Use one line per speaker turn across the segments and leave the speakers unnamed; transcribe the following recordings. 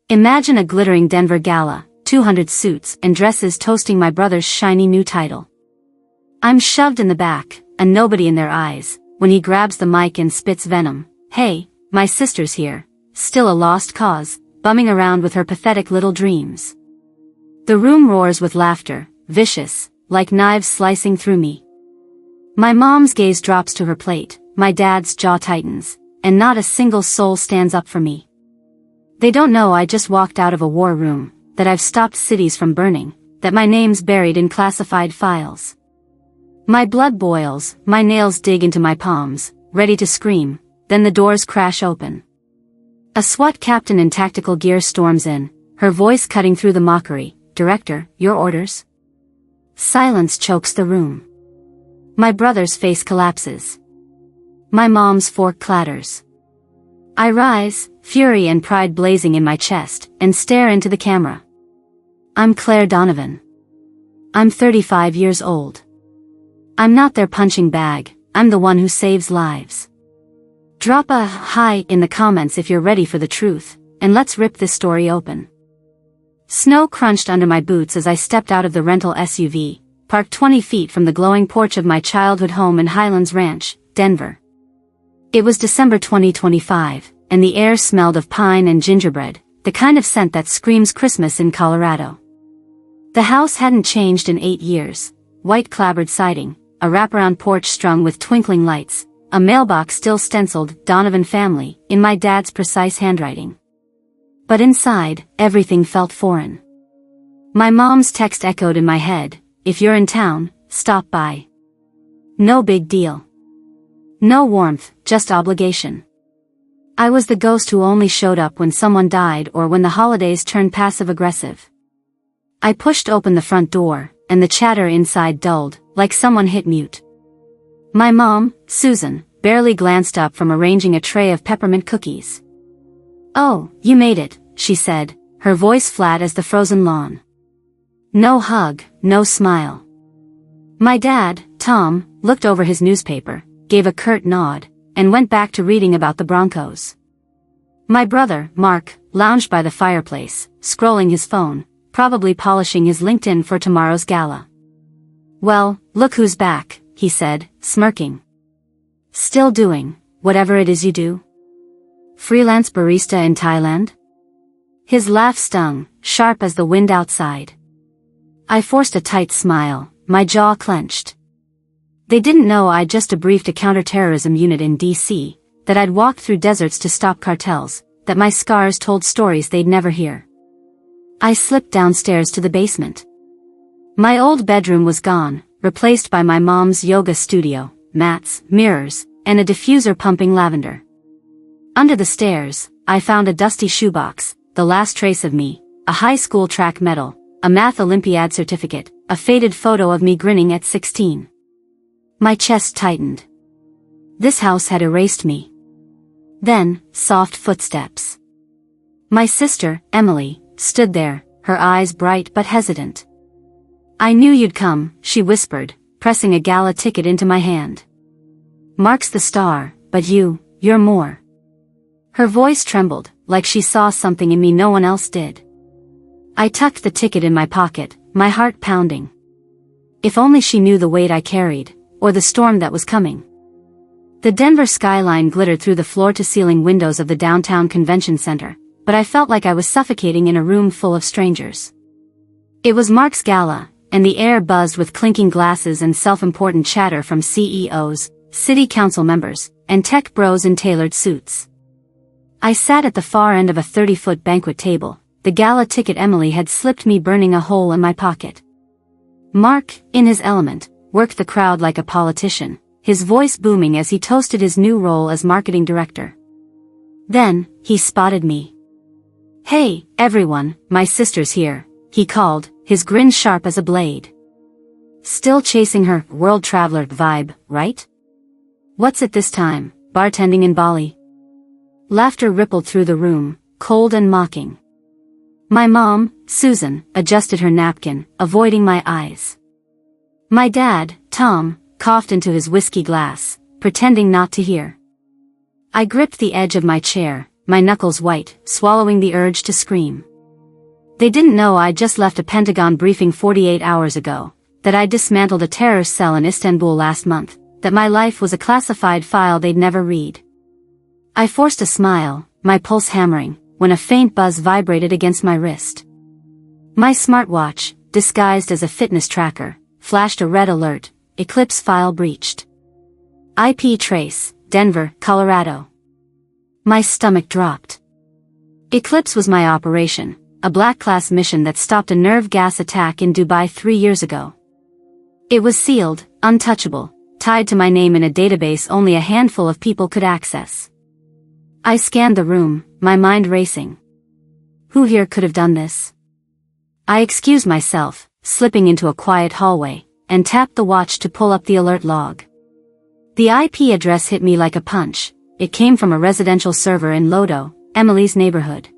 Imagine a glittering Denver gala, 200 suits and dresses toasting my brother's shiny new title. I'm shoved in the back, a nobody in their eyes, when he grabs the mic and spits venom. Hey, my sister's here, still a lost cause, bumming around with her pathetic little dreams. The room roars with laughter, vicious, like knives slicing through me. My mom's gaze drops to her plate, my dad's jaw tightens, and not a single soul stands up for me. They don't know I just walked out of a war room, that I've stopped cities from burning, that my name's buried in classified files. My blood boils, my nails dig into my palms, ready to scream, then the doors crash open. A SWAT captain in tactical gear storms in, her voice cutting through the mockery. Director, your orders? Silence chokes the room. My brother's face collapses. My mom's fork clatters. I rise, fury and pride blazing in my chest, and stare into the camera. I'm Claire Donovan. I'm 35 years old. I'm not their punching bag, I'm the one who saves lives. Drop a hi in the comments if you're ready for the truth, and let's rip this story open. Snow crunched under my boots as I stepped out of the rental SUV, parked 20 feet from the glowing porch of my childhood home in Highlands Ranch, Denver. It was December 2025, and the air smelled of pine and gingerbread, the kind of scent that screams Christmas in Colorado. The house hadn't changed in 8 years, white clapboard siding, a wraparound porch strung with twinkling lights, a mailbox still stenciled Donovan family in my dad's precise handwriting. But inside, everything felt foreign. My mom's text echoed in my head, if you're in town, stop by. No big deal. No warmth, just obligation. I was the ghost who only showed up when someone died or when the holidays turned passive-aggressive. I pushed open the front door, and the chatter inside dulled, like someone hit mute. My mom, Susan, barely glanced up from arranging a tray of peppermint cookies. Oh, you made it, she said, her voice flat as the frozen lawn. No hug, no smile. My dad, Tom, looked over his newspaper, gave a curt nod, and went back to reading about the Broncos. My brother, Mark, lounged by the fireplace, scrolling his phone, probably polishing his LinkedIn for tomorrow's gala. Well, look who's back, he said, smirking. Still doing whatever it is you do? Freelance barista in Thailand? His laugh stung, sharp as the wind outside. I forced a tight smile, my jaw clenched. They didn't know I'd just debriefed a counterterrorism unit in D.C., that I'd walked through deserts to stop cartels, that my scars told stories they'd never hear. I slipped downstairs to the basement. My old bedroom was gone, replaced by my mom's yoga studio, mats, mirrors, and a diffuser pumping lavender. Under the stairs, I found a dusty shoebox, the last trace of me, a high school track medal, a math Olympiad certificate, a faded photo of me grinning at 16. My chest tightened. This house had erased me. Then, soft footsteps. My sister, Emily, stood there, her eyes bright but hesitant. I knew you'd come, she whispered, pressing a gala ticket into my hand. Mark's the star, but you're more. Her voice trembled, like she saw something in me no one else did. I tucked the ticket in my pocket, my heart pounding. If only she knew the weight I carried, or the storm that was coming. The Denver skyline glittered through the floor-to-ceiling windows of the downtown convention center, but I felt like I was suffocating in a room full of strangers. It was Mark's gala, and the air buzzed with clinking glasses and self-important chatter from CEOs, city council members, and tech bros in tailored suits. I sat at the far end of a 30-foot banquet table, the gala ticket Emily had slipped me burning a hole in my pocket. Mark, in his element, worked the crowd like a politician, his voice booming as he toasted his new role as marketing director. Then, he spotted me. Hey, everyone, my sister's here, he called, his grin sharp as a blade. Still chasing her world traveler vibe, right? What's it this time, bartending in Bali? Laughter rippled through the room, cold and mocking. My mom, Susan, adjusted her napkin, avoiding my eyes. My dad, Tom, coughed into his whiskey glass, pretending not to hear. I gripped the edge of my chair, my knuckles white, swallowing the urge to scream. They didn't know I'd just left a Pentagon briefing 48 hours ago, that I'd dismantled a terror cell in Istanbul last month, that my life was a classified file they'd never read. I forced a smile, my pulse hammering, when a faint buzz vibrated against my wrist. My smartwatch, disguised as a fitness tracker, flashed a red alert: Eclipse file breached. IP trace, Denver, Colorado. My stomach dropped. Eclipse was my operation, a black-class mission that stopped a nerve gas attack in Dubai 3 years ago. It was sealed, untouchable, tied to my name in a database only a handful of people could access. I scanned the room, my mind racing. Who here could have done this? I excused myself, slipping into a quiet hallway, and tapped the watch to pull up the alert log. The IP address hit me like a punch. It came from a residential server in Lodo, Emily's neighborhood.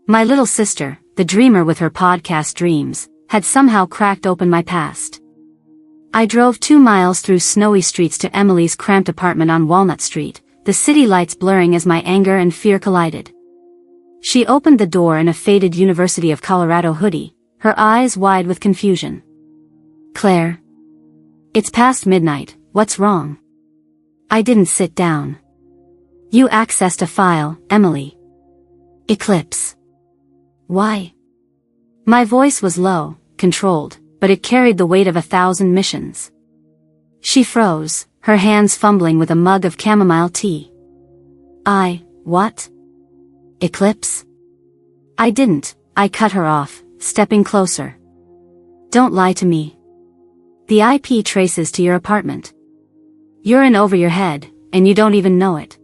My little sister, the dreamer with her podcast dreams, had somehow cracked open my past. I drove 2 miles through snowy streets to Emily's cramped apartment on Walnut Street, the city lights blurring as my anger and fear collided. She opened the door in a faded University of Colorado hoodie, her eyes wide with confusion. "Claire. It's past midnight, what's wrong?" I didn't sit down. "You accessed a file, Emily." "Eclipse." "Why?" My voice was low, controlled, but it carried the weight of 1,000 missions. She froze, her hands fumbling with a mug of chamomile tea. What? Eclipse?" I didn't, I cut her off, stepping closer. "Don't lie to me. The IP traces to your apartment. You're in over your head, and you don't even know it."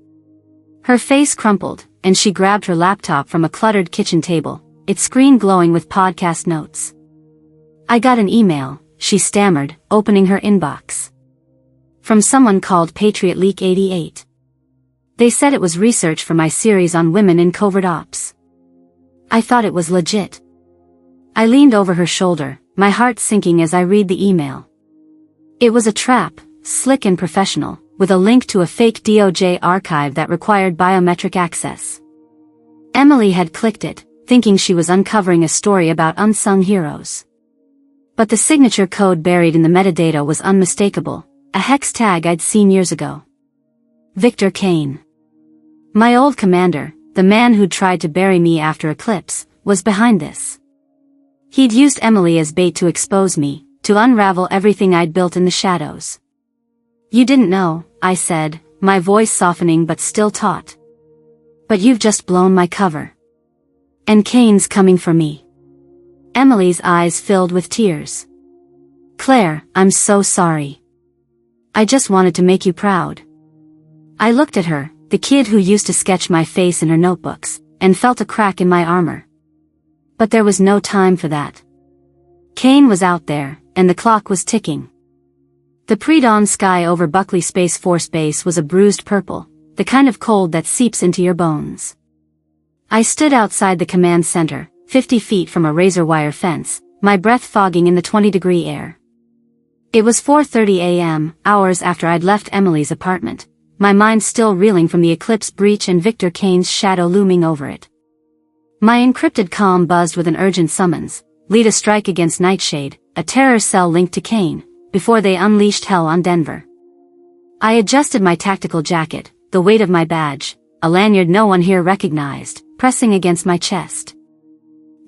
Her face crumpled, and she grabbed her laptop from a cluttered kitchen table, its screen glowing with podcast notes. "I got an email," she stammered, opening her inbox. "From someone called Patriot Leak 88. They said it was research for my series on women in covert ops." I thought it was legit. I leaned over her shoulder, my heart sinking as I read the email. It was a trap, slick and professional, with a link to a fake DOJ archive that required biometric access. Emily had clicked it, thinking she was uncovering a story about unsung heroes. But the signature code buried in the metadata was unmistakable, a hex tag I'd seen years ago. Victor Kane. My old commander, the man who'd tried to bury me after Eclipse, was behind this. He'd used Emily as bait to expose me, to unravel everything I'd built in the shadows. "You didn't know," I said, my voice softening but still taut. "But you've just blown my cover. And Kane's coming for me." Emily's eyes filled with tears. "Claire, I'm so sorry. I just wanted to make you proud." I looked at her, the kid who used to sketch my face in her notebooks, and felt a crack in my armor. But there was no time for that. Kane was out there, and the clock was ticking. The pre-dawn sky over Buckley Space Force Base was a bruised purple, the kind of cold that seeps into your bones. I stood outside the command center, 50 feet from a razor wire fence, my breath fogging in the 20-degree air. It was 4:30 a.m., hours after I'd left Emily's apartment, my mind still reeling from the Eclipse breach and Victor Kane's shadow looming over it. My encrypted comm buzzed with an urgent summons: lead a strike against Nightshade, a terror cell linked to Kane, before they unleashed hell on Denver. I adjusted my tactical jacket, the weight of my badge, a lanyard no one here recognized, pressing against my chest.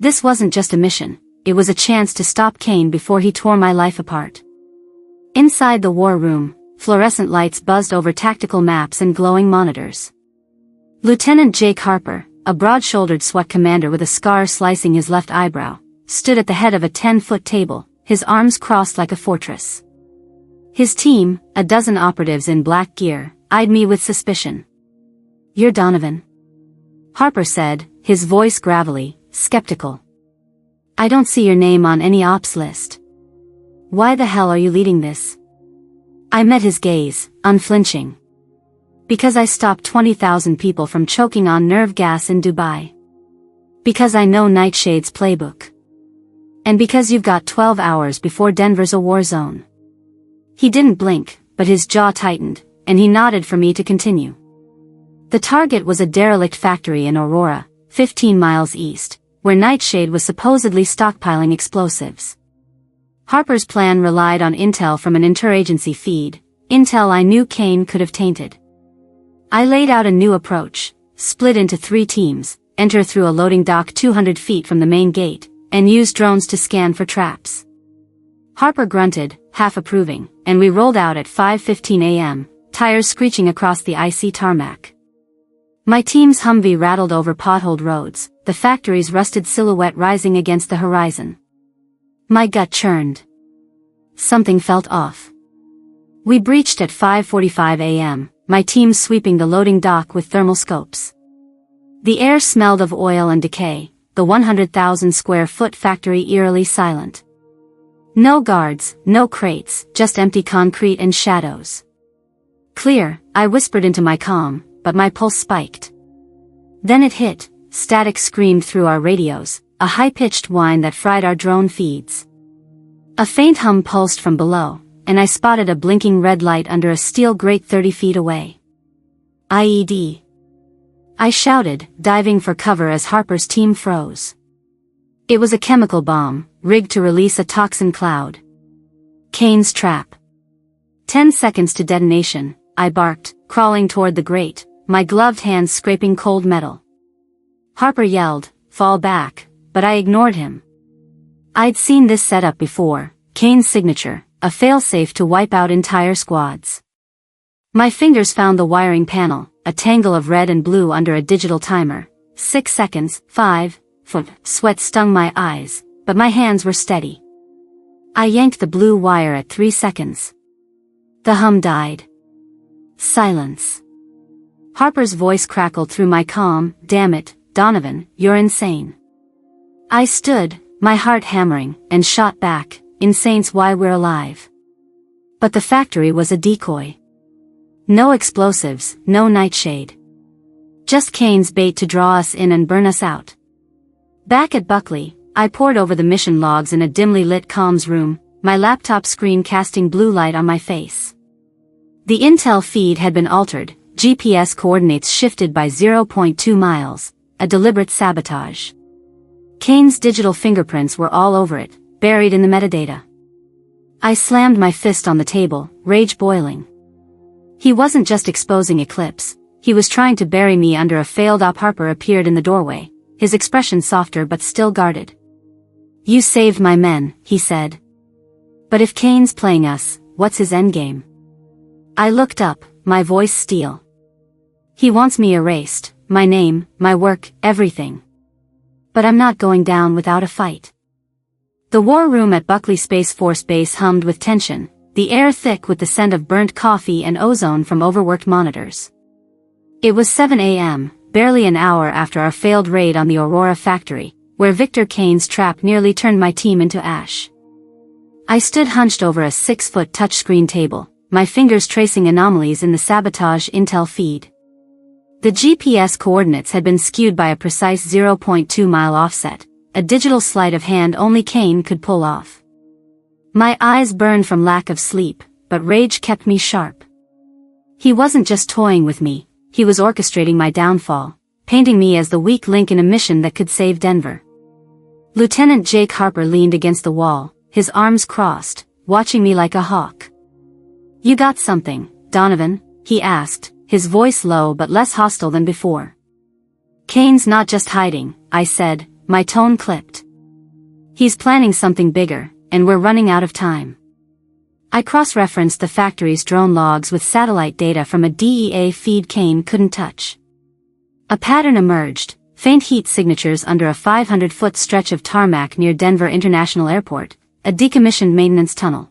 This wasn't just a mission, it was a chance to stop Kane before he tore my life apart. Inside the war room, fluorescent lights buzzed over tactical maps and glowing monitors. Lieutenant Jake Harper, a broad-shouldered SWAT commander with a scar slicing his left eyebrow, stood at the head of a 10-foot table, his arms crossed like a fortress. His team, a dozen operatives in black gear, eyed me with suspicion. "You're Donovan?" Harper said, his voice gravelly, skeptical. "I don't see your name on any ops list. Why the hell are you leading this?" I met his gaze, unflinching. "Because I stopped 20,000 people from choking on nerve gas in Dubai. Because I know Nightshade's playbook. And because you've got 12 hours before Denver's a war zone." He didn't blink, but his jaw tightened, and he nodded for me to continue. The target was a derelict factory in Aurora, 15 miles east, where Nightshade was supposedly stockpiling explosives. Harper's plan relied on intel from an interagency feed, intel I knew Kane could have tainted. I laid out a new approach, split into 3 teams, enter through a loading dock 200 feet from the main gate, and use drones to scan for traps. Harper grunted, half approving, and we rolled out at 5:15 a.m., tires screeching across the icy tarmac. My team's Humvee rattled over potholed roads, the factory's rusted silhouette rising against the horizon. My gut churned. Something felt off. We breached at 5:45 a.m., my team sweeping the loading dock with thermal scopes. The air smelled of oil and decay, the 100,000 square foot factory eerily silent. No guards, no crates, just empty concrete and shadows. Clear, I whispered into my comm, but my pulse spiked. Then it hit, static screamed through our radios, a high-pitched whine that fried our drone feeds. A faint hum pulsed from below, and I spotted a blinking red light under a steel grate 30 feet away. IED. I shouted, diving for cover as Harper's team froze. It was a chemical bomb, rigged to release a toxin cloud. Kane's trap. 10 seconds to detonation, I barked, crawling toward the grate, my gloved hands scraping cold metal. Harper yelled, "Fall back," but I ignored him. I'd seen this setup before, Kane's signature, a failsafe to wipe out entire squads. My fingers found the wiring panel, a tangle of red and blue under a digital timer. 6 seconds, 5, sweat stung my eyes, but my hands were steady. I yanked the blue wire at 3 seconds. The hum died. Silence. Harper's voice crackled through my comm, "Damn it, Donovan, you're insane." I stood, my heart hammering, and shot back, "Insane's why we're alive." But the factory was a decoy. No explosives, no Nightshade. Just Kane's bait to draw us in and burn us out. Back at Buckley, I pored over the mission logs in a dimly lit comms room, my laptop screen casting blue light on my face. The intel feed had been altered, GPS coordinates shifted by 0.2 miles, a deliberate sabotage. Kane's digital fingerprints were all over it, buried in the metadata. I slammed my fist on the table, rage boiling. He wasn't just exposing Eclipse, he was trying to bury me under a failed op. Harper appeared in the doorway, his expression softer but still guarded. "You saved my men," he said. "But if Kane's playing us, what's his endgame?" I looked up, my voice steel. "He wants me erased, my name, my work, everything. But I'm not going down without a fight." The war room at Buckley Space Force Base hummed with tension, the air thick with the scent of burnt coffee and ozone from overworked monitors. It was 7 a.m., barely an hour after our failed raid on the Aurora factory, where Victor Kane's trap nearly turned my team into ash. I stood hunched over a 6-foot touchscreen table, my fingers tracing anomalies in the sabotage intel feed. The GPS coordinates had been skewed by a precise 0.2-mile offset, a digital sleight of hand only Kane could pull off. My eyes burned from lack of sleep, but rage kept me sharp. He wasn't just toying with me, he was orchestrating my downfall, painting me as the weak link in a mission that could save Denver. Lieutenant Jake Harper leaned against the wall, his arms crossed, watching me like a hawk. "You got something, Donovan?" he asked, his voice low but less hostile than before. "Kane's not just hiding," I said, my tone clipped. "He's planning something bigger, and we're running out of time." I cross-referenced the factory's drone logs with satellite data from a DEA feed Kane couldn't touch. A pattern emerged, faint heat signatures under a 500-foot stretch of tarmac near Denver International Airport, a decommissioned maintenance tunnel.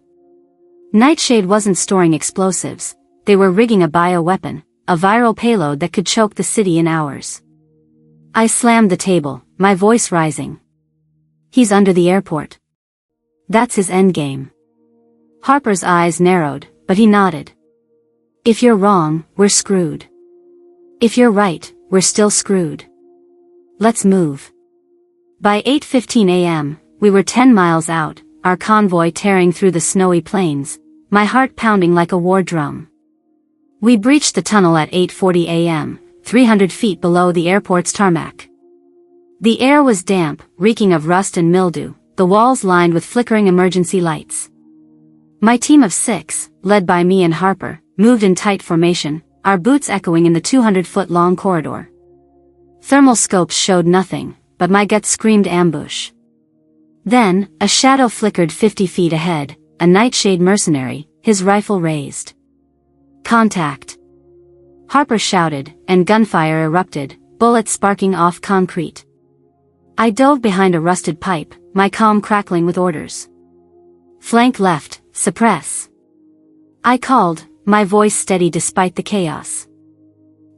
Nightshade wasn't storing explosives, they were rigging a bioweapon, a viral payload that could choke the city in hours. I slammed the table, my voice rising. "He's under the airport. That's his endgame." Harper's eyes narrowed, but he nodded. "If you're wrong, we're screwed. If you're right, we're still screwed. Let's move." By 8:15 a.m., we were 10 miles out, our convoy tearing through the snowy plains, my heart pounding like a war drum. We breached the tunnel at 8:40 a.m., 300 feet below the airport's tarmac. The air was damp, reeking of rust and mildew, the walls lined with flickering emergency lights. My team of 6, led by me and Harper, moved in tight formation, our boots echoing in the 200-foot-long corridor. Thermal scopes showed nothing, but my gut screamed ambush. Then, a shadow flickered 50 feet ahead, a nightshade mercenary, his rifle raised. Contact! Harper shouted, and gunfire erupted, bullets sparking off concrete. I dove behind a rusted pipe, my comm crackling with orders. Flank left, suppress. I called, my voice steady despite the chaos.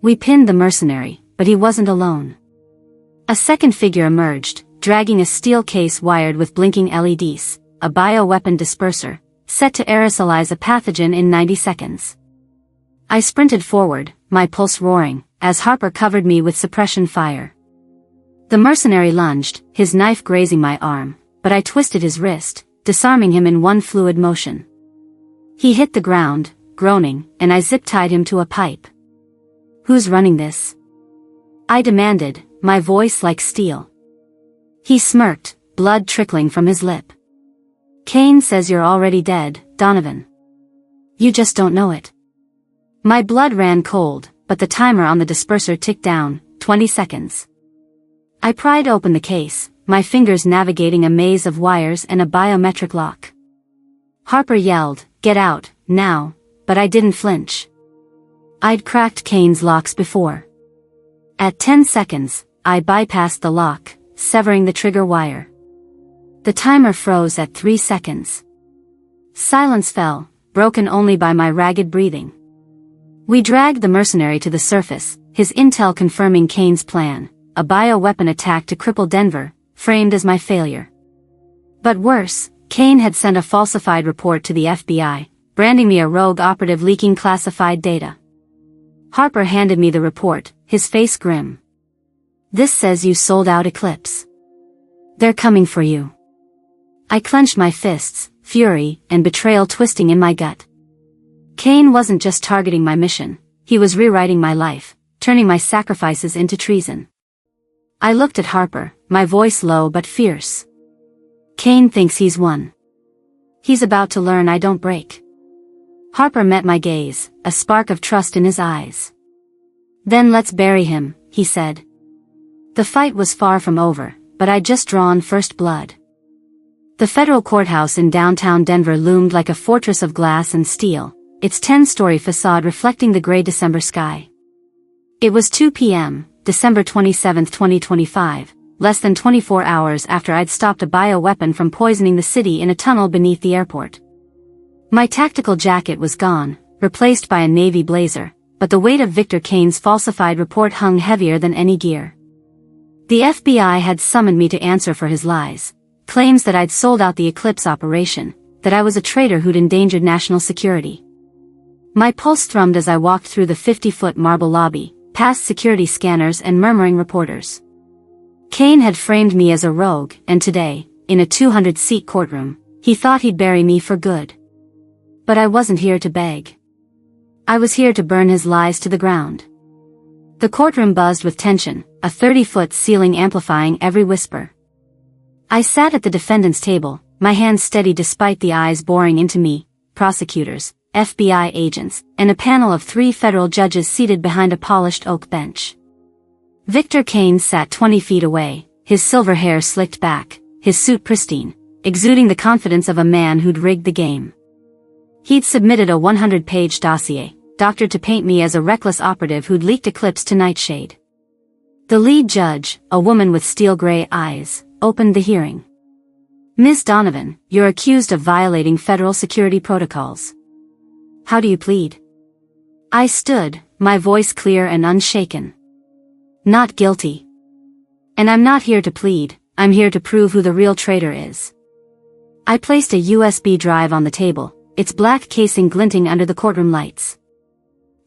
We pinned the mercenary, but he wasn't alone. A second figure emerged, dragging a steel case wired with blinking LEDs, a bioweapon disperser, set to aerosolize a pathogen in 90 seconds. I sprinted forward, my pulse roaring, as Harper covered me with suppression fire. The mercenary lunged, his knife grazing my arm, but I twisted his wrist, disarming him in one fluid motion. He hit the ground, groaning, and I zip-tied him to a pipe. Who's running this? I demanded, my voice like steel. He smirked, blood trickling from his lip. Kane says you're already dead, Donovan. You just don't know it. My blood ran cold, but the timer on the disperser ticked down, 20 seconds. I pried open the case, my fingers navigating a maze of wires and a biometric lock. Harper yelled, "Get out, now," but I didn't flinch. I'd cracked Kane's locks before. At 10 seconds, I bypassed the lock, severing the trigger wire. The timer froze at 3 seconds. Silence fell, broken only by my ragged breathing. We dragged the mercenary to the surface, his intel confirming Kane's plan, a bioweapon attack to cripple Denver, framed as my failure. But worse, Kane had sent a falsified report to the FBI, branding me a rogue operative leaking classified data. Harper handed me the report, his face grim. "This says you sold out Eclipse. They're coming for you." I clenched my fists, fury and betrayal twisting in my gut. Kane wasn't just targeting my mission, he was rewriting my life, turning my sacrifices into treason. I looked at Harper, my voice low but fierce. Kane thinks he's won. He's about to learn I don't break. Harper met my gaze, a spark of trust in his eyes. "Then let's bury him," he said. The fight was far from over, but I'd just drawn first blood. The federal courthouse in downtown Denver loomed like a fortress of glass and steel, its 10-story facade reflecting the gray December sky. It was 2 p.m., December 27, 2025, less than 24 hours after I'd stopped a bioweapon from poisoning the city in a tunnel beneath the airport. My tactical jacket was gone, replaced by a navy blazer, but the weight of Victor Kane's falsified report hung heavier than any gear. The FBI had summoned me to answer for his lies, claims that I'd sold out the Eclipse operation, that I was a traitor who'd endangered national security. My pulse thrummed as I walked through the 50-foot marble lobby, past security scanners and murmuring reporters. Kane had framed me as a rogue, and today, in a 200-seat courtroom, he thought he'd bury me for good. But I wasn't here to beg. I was here to burn his lies to the ground. The courtroom buzzed with tension, a 30-foot ceiling amplifying every whisper. I sat at the defendant's table, my hands steady despite the eyes boring into me, prosecutors, FBI agents, and a panel of 3 federal judges seated behind a polished oak bench. Victor Kane sat 20 feet away, his silver hair slicked back, his suit pristine, exuding the confidence of a man who'd rigged the game. He'd submitted a 100-page dossier, doctored to paint me as a reckless operative who'd leaked Eclipse to Nightshade. The lead judge, a woman with steel-gray eyes, opened the hearing. "Ms. Donovan, you're accused of violating federal security protocols. How do you plead?" I stood, my voice clear and unshaken. "Not guilty. And I'm not here to plead, I'm here to prove who the real traitor is." I placed a USB drive on the table, its black casing glinting under the courtroom lights.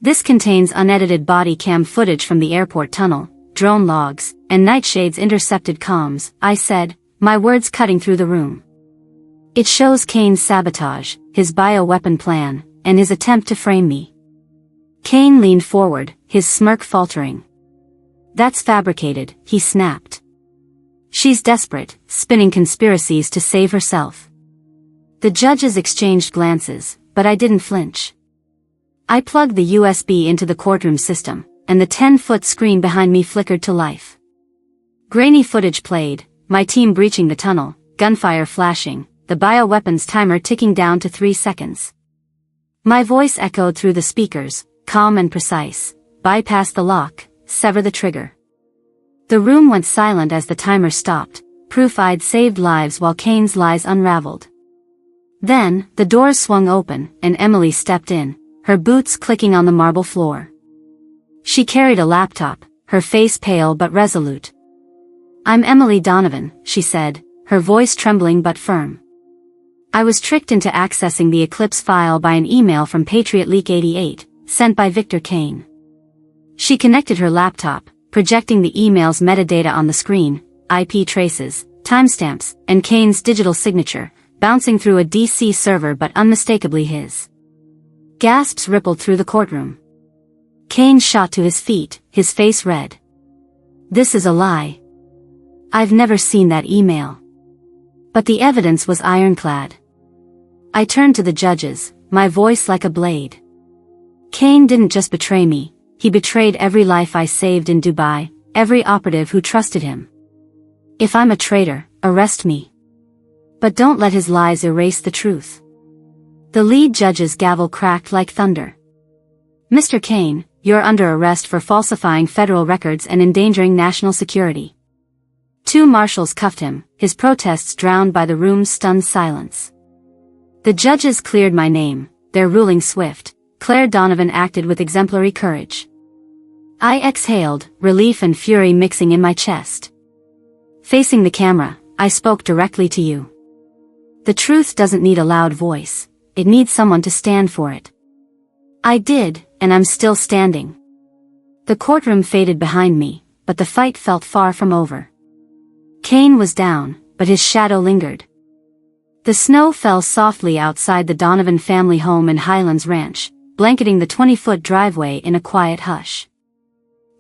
"This contains unedited body cam footage from the airport tunnel, drone logs, and Nightshade's intercepted comms," I said, my words cutting through the room. "It shows Kane's sabotage, his bioweapon plan, and his attempt to frame me." Kane leaned forward, his smirk faltering. "That's fabricated," he snapped. "She's desperate, spinning conspiracies to save herself." The judges exchanged glances, but I didn't flinch. I plugged the USB into the courtroom system, and the 10-foot screen behind me flickered to life. Grainy footage played, my team breaching the tunnel, gunfire flashing, the bioweapons timer ticking down to 3 seconds. My voice echoed through the speakers, calm and precise: "Bypass the lock, sever the trigger." The room went silent as the timer stopped, proof I'd saved lives while Kane's lies unraveled. Then, the doors swung open, and Emily stepped in, her boots clicking on the marble floor. She carried a laptop, her face pale but resolute. "I'm Emily Donovan," she said, her voice trembling but firm. "I was tricked into accessing the Eclipse file by an email from Patriot Leak 88, sent by Victor Kane." She connected her laptop, projecting the email's metadata on the screen: IP traces, timestamps, and Kane's digital signature, bouncing through a DC server but unmistakably his. Gasps rippled through the courtroom. Kane shot to his feet, his face red. "This is a lie. I've never seen that email." But the evidence was ironclad. I turned to the judges, my voice like a blade. Kane didn't just betray me, he betrayed every life I saved in Dubai, every operative who trusted him. If I'm a traitor, arrest me. But don't let his lies erase the truth. The lead judge's gavel cracked like thunder. "Mr. Kane, you're under arrest for falsifying federal records and endangering national security." 2 marshals cuffed him, his protests drowned by the room's stunned silence. The judges cleared my name, their ruling swift. Claire Donovan acted with exemplary courage. I exhaled, relief and fury mixing in my chest. Facing the camera, I spoke directly to you. The truth doesn't need a loud voice, it needs someone to stand for it. I did, and I'm still standing. The courtroom faded behind me, but the fight felt far from over. Kane was down, but his shadow lingered. The snow fell softly outside the Donovan family home in Highlands Ranch, blanketing the 20-foot driveway in a quiet hush.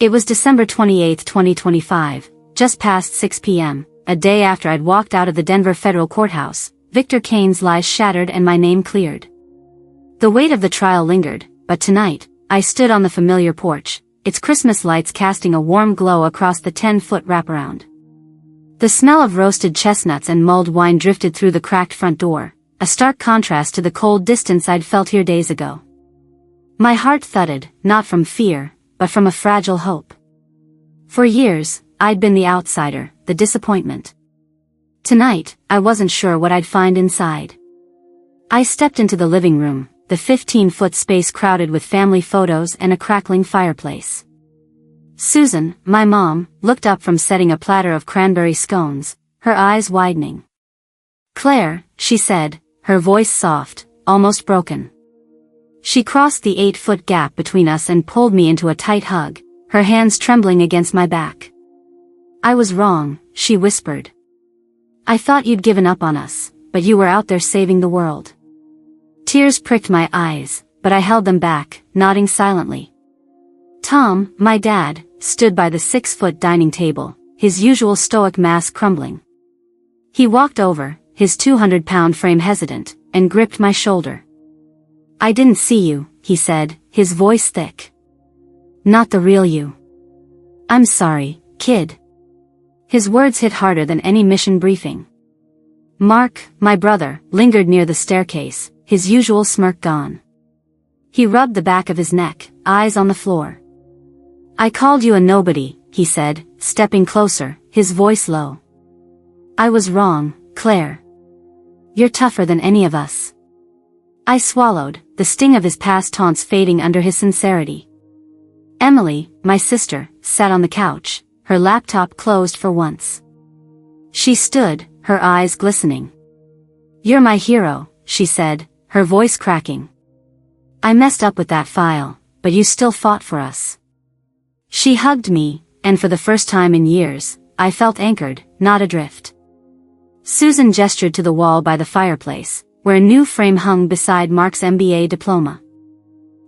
It was December 28, 2025, just past 6 p.m., a day after I'd walked out of the Denver federal courthouse. Victor Kane's lies shattered and my name cleared. The weight of the trial lingered, but tonight, I stood on the familiar porch, its Christmas lights casting a warm glow across the 10-foot wraparound. The smell of roasted chestnuts and mulled wine drifted through the cracked front door, a stark contrast to the cold distance I'd felt here days ago. My heart thudded, not from fear, but from a fragile hope. For years, I'd been the outsider, the disappointment. Tonight, I wasn't sure what I'd find inside. I stepped into the living room, the 15-foot space crowded with family photos and a crackling fireplace. Susan, my mom, looked up from setting a platter of cranberry scones, her eyes widening. "Claire," she said, her voice soft, almost broken. She crossed the 8-foot gap between us and pulled me into a tight hug, her hands trembling against my back. "I was wrong," she whispered. "I thought you'd given up on us, but you were out there saving the world." Tears pricked my eyes, but I held them back, nodding silently. Tom, my dad, stood by the 6-foot dining table, his usual stoic mask crumbling. He walked over, his 200-pound frame hesitant, and gripped my shoulder. "I didn't see you," he said, his voice thick. "Not the real you. I'm sorry, kid." His words hit harder than any mission briefing. Mark, my brother, lingered near the staircase, his usual smirk gone. He rubbed the back of his neck, eyes on the floor. "I called you a nobody," he said, stepping closer, his voice low. "I was wrong, Claire. You're tougher than any of us." I swallowed, the sting of his past taunts fading under his sincerity. Emily, my sister, sat on the couch, her laptop closed for once. She stood, her eyes glistening. "You're my hero," she said, her voice cracking. "I messed up with that file, but you still fought for us." She hugged me, and for the first time in years, I felt anchored, not adrift. Susan gestured to the wall by the fireplace, where a new frame hung beside Mark's MBA diploma.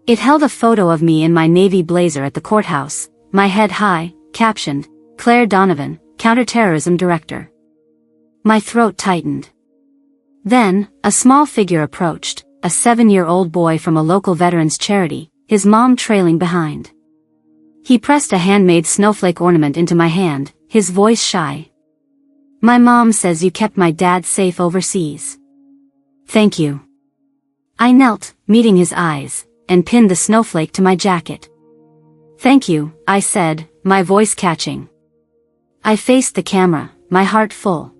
It held a photo of me in my navy blazer at the courthouse, my head high, captioned, Claire Donovan, counterterrorism director. My throat tightened. Then, a small figure approached, a 7-year-old boy from a local veterans charity, his mom trailing behind. He pressed a handmade snowflake ornament into my hand, his voice shy. My mom says you kept my dad safe overseas. Thank you. I knelt, meeting his eyes, and pinned the snowflake to my jacket. Thank you, I said, my voice catching. I faced the camera, my heart full.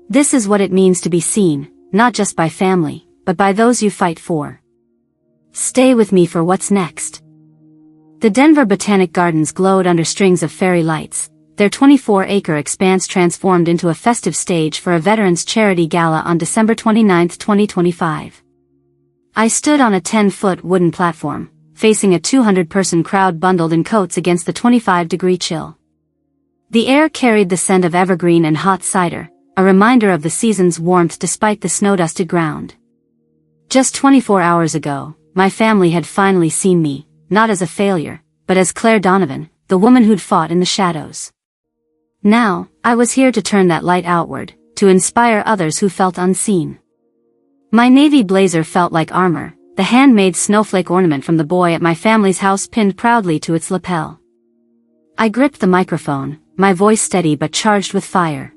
This is what it means to be seen, not just by family, but by those you fight for. Stay with me for what's next. The Denver Botanic Gardens glowed under strings of fairy lights, their 24-acre expanse transformed into a festive stage for a veterans charity gala on December 29, 2025. I stood on a 10-foot wooden platform, facing a 200-person crowd bundled in coats against the 25-degree chill. The air carried the scent of evergreen and hot cider, a reminder of the season's warmth despite the snow-dusted ground. Just 24 hours ago, my family had finally seen me, not as a failure, but as Claire Donovan, the woman who'd fought in the shadows. Now, I was here to turn that light outward, to inspire others who felt unseen. My navy blazer felt like armor, the handmade snowflake ornament from the boy at my family's house pinned proudly to its lapel. I gripped the microphone, my voice steady but charged with fire.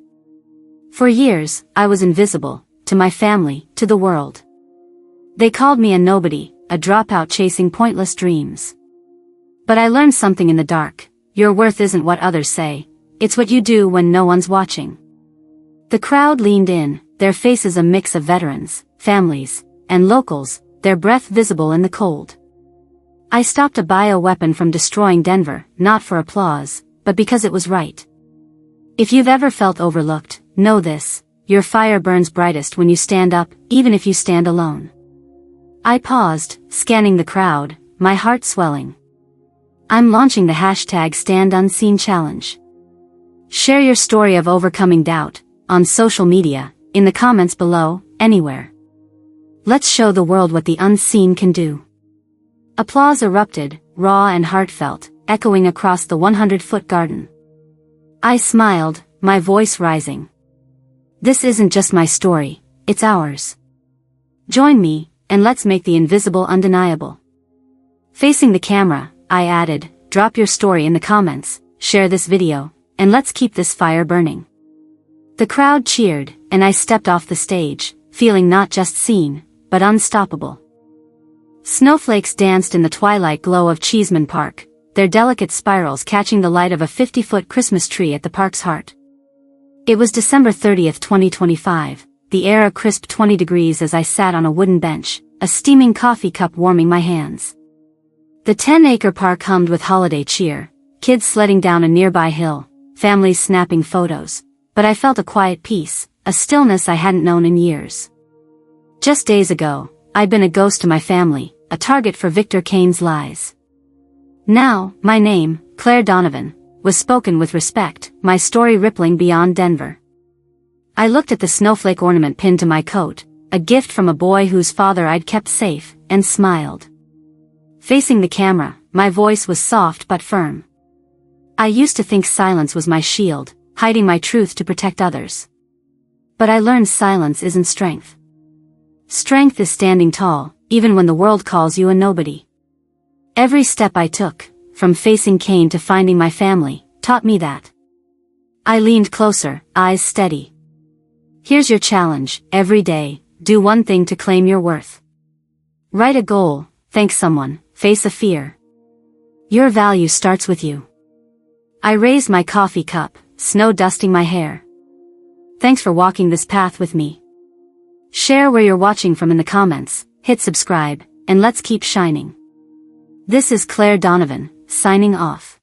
For years, I was invisible, to my family, to the world. They called me a nobody, a dropout chasing pointless dreams. But I learned something in the dark: your worth isn't what others say, it's what you do when no one's watching. The crowd leaned in, their faces a mix of veterans, families, and locals, their breath visible in the cold. I stopped a bioweapon from destroying Denver, not for applause, but because it was right. If you've ever felt overlooked, know this: your fire burns brightest when you stand up, even if you stand alone. I paused, scanning the crowd, my heart swelling. I'm launching the hashtag #StandUnseen challenge. Share your story of overcoming doubt, on social media, in the comments below, anywhere. Let's show the world what the unseen can do. Applause erupted, raw and heartfelt, echoing across the 100-foot garden. I smiled, my voice rising. This isn't just my story, it's ours. Join me, and let's make the invisible undeniable. Facing the camera, I added, drop your story in the comments, share this video, and let's keep this fire burning. The crowd cheered, and I stepped off the stage, feeling not just seen, but unstoppable. Snowflakes danced in the twilight glow of Cheeseman Park, their delicate spirals catching the light of a 50-foot Christmas tree at the park's heart. It was December 30, 2025, the air a crisp 20 degrees as I sat on a wooden bench, a steaming coffee cup warming my hands. The 10-acre park hummed with holiday cheer, kids sledding down a nearby hill, families snapping photos, but I felt a quiet peace, a stillness I hadn't known in years. Just days ago, I'd been a ghost to my family, a target for Victor Kane's lies. Now, my name, Claire Donovan, was spoken with respect, my story rippling beyond Denver. I looked at the snowflake ornament pinned to my coat, a gift from a boy whose father I'd kept safe, and smiled. Facing the camera, my voice was soft but firm. I used to think silence was my shield, hiding my truth to protect others. But I learned silence isn't strength. Strength is standing tall, even when the world calls you a nobody. Every step I took, from facing Kane to finding my family, taught me that. I leaned closer, eyes steady. Here's your challenge: every day, do one thing to claim your worth. Write a goal, thank someone, face a fear. Your value starts with you. I raised my coffee cup, snow dusting my hair. Thanks for walking this path with me. Share where you're watching from in the comments, hit subscribe, and let's keep shining. This is Claire Donovan, signing off.